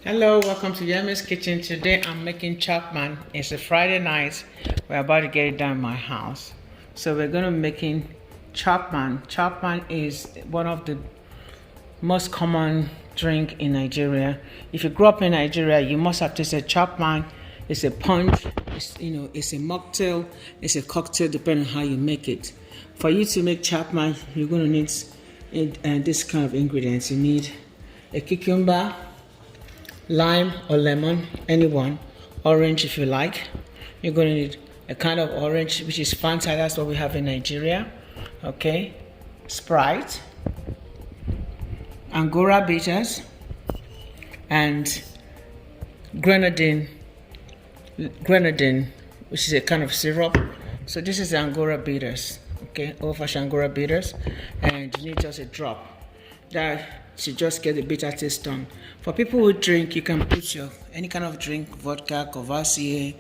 Hello, welcome to Yemi's Kitchen. Today I'm making Champman. It's a Friday night. We're about to get it done in my house. So we're going to be making Champman. Champman is one of the most common drink in Nigeria. If you grew up in Nigeria, you must have tasted Champman. It's a punch, it's a mocktail, it's a cocktail depending on how you make it. For you to make Champman, you're going to need this kind of ingredients. You need a cucumber, lime or lemon, anyone, orange if you like. You're going to need a kind of orange which is Fanta, that's what we have in Nigeria. Okay, Sprite, Angora bitters, and Grenadine, which is a kind of syrup. So this is the Angora bitters, okay, old-fashioned Angora bitters, and you need just a drop. That should just get the bitter taste done. For people who drink, you can put your any kind of drink, vodka, Courvoisier,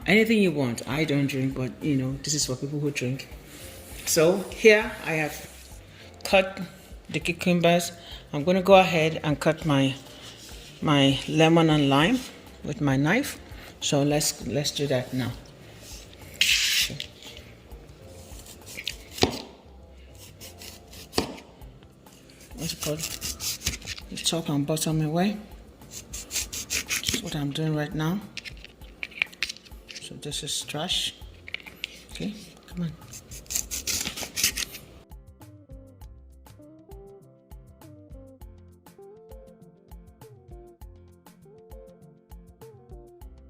anything you want. I don't drink, but this is for people who drink. So here I have cut the cucumbers. I'm going to go ahead and cut my lemon and lime with my knife. So let's do that now. Let's put the top and bottom away. That's what I'm doing right now. So this is trash. Okay, come on.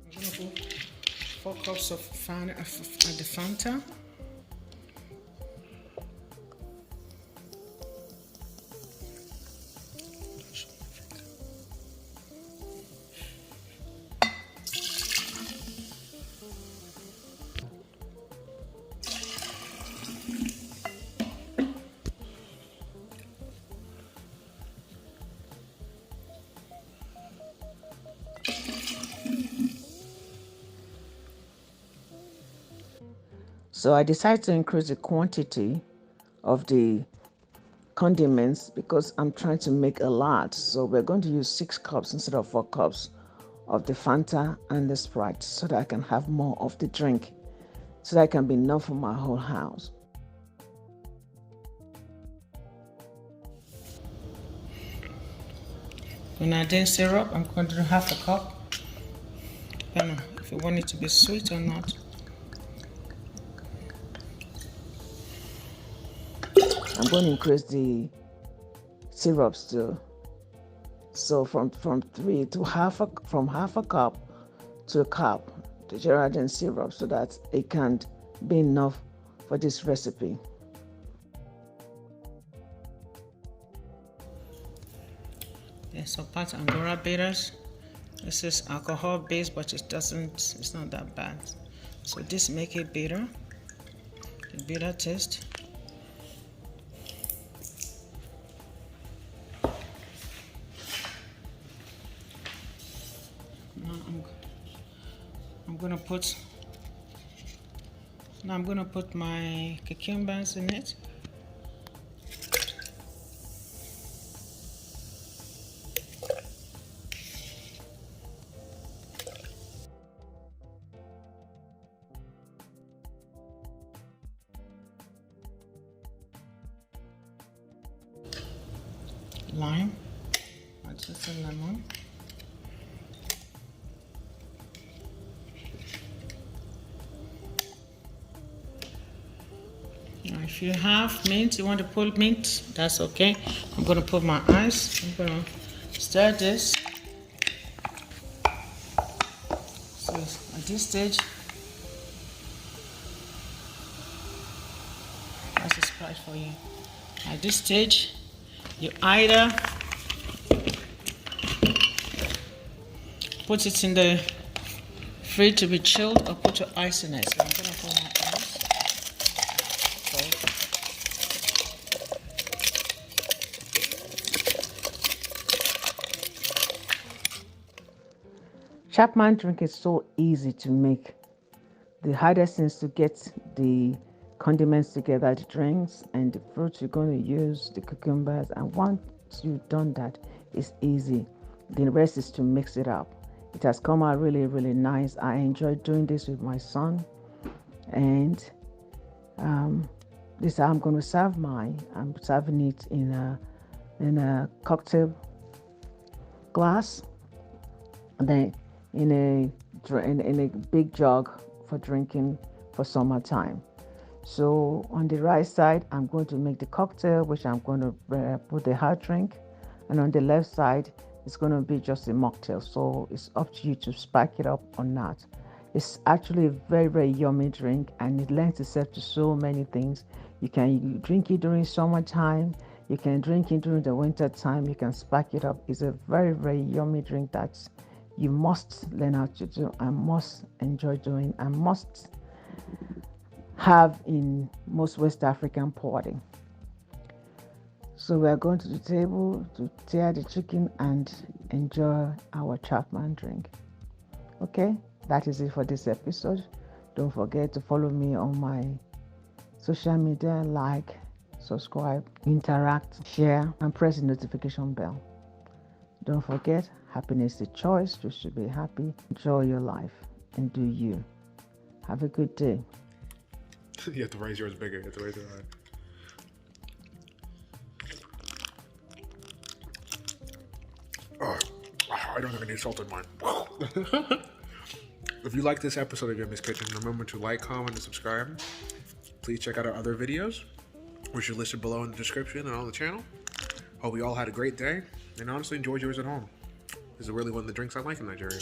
I'm gonna put 4 cups of the Fanta. So I decided to increase the quantity of the condiments because I'm trying to make a lot. So we're going to use 6 cups instead of 4 cups of the Fanta and the Sprite so that I can have more of the drink, so that it can be enough for my whole house. Grenadine syrup, I'm going to do half a cup. I don't know if you want it to be sweet or not. I'm going to increase the syrups too. So from half a cup to a cup, the Grenadine syrup, so that it can be enough for this recipe. There's some part Angora bitters. This is alcohol based, but it's not that bad. So this make it bitter, the bitter taste. I'm gonna put my cucumbers in it. Lime, just a lemon. Now, if you have mint, you want to put mint, that's okay. I'm going to put my ice. I'm going to stir this. So at this stage, that's a Sprite for you. At this stage, you either put it in the fridge to be chilled or put your ice in it. So I'm going to put my ice. Champman drink is so easy to make. The hardest thing is to get the condiments together, the drinks and the fruits you're going to use, the cucumbers, and once you've done that, it's easy. The rest is to mix it up. It has come out really, really nice. I enjoy doing this with my son. And this I'm going to serve mine. I'm serving it in a cocktail glass, and then in a big jug for drinking for summertime. So on the right side, I'm going to make the cocktail, which I'm going to put the hard drink, and on the left side, it's going to be just a mocktail. So it's up to you to spike it up or not. It's actually a very, very yummy drink, and it lends itself to so many things. You can drink it during summertime. You can drink it during the winter time. You can spike it up. It's a very, very yummy drink that you must learn how to do. I must enjoy doing. I must have in most West African party. So we are going to the table to tear the chicken and enjoy our Champman drink. Okay, that is it for this episode. Don't forget to follow me on my social media, like, subscribe, interact, share, and press the notification bell. Don't forget, happiness is a choice. You should be happy. Enjoy your life and do you. Have a good day. You have to raise yours bigger. You have to raise it high. Oh, I don't think I need salt in mine. If you like this episode of Yemi's Kitchen, remember to like, comment, and subscribe. Please check out our other videos, which are listed below in the description and on the channel. Hope we all had a great day, and honestly enjoyed yours at home. This is really one of the drinks I like in Nigeria.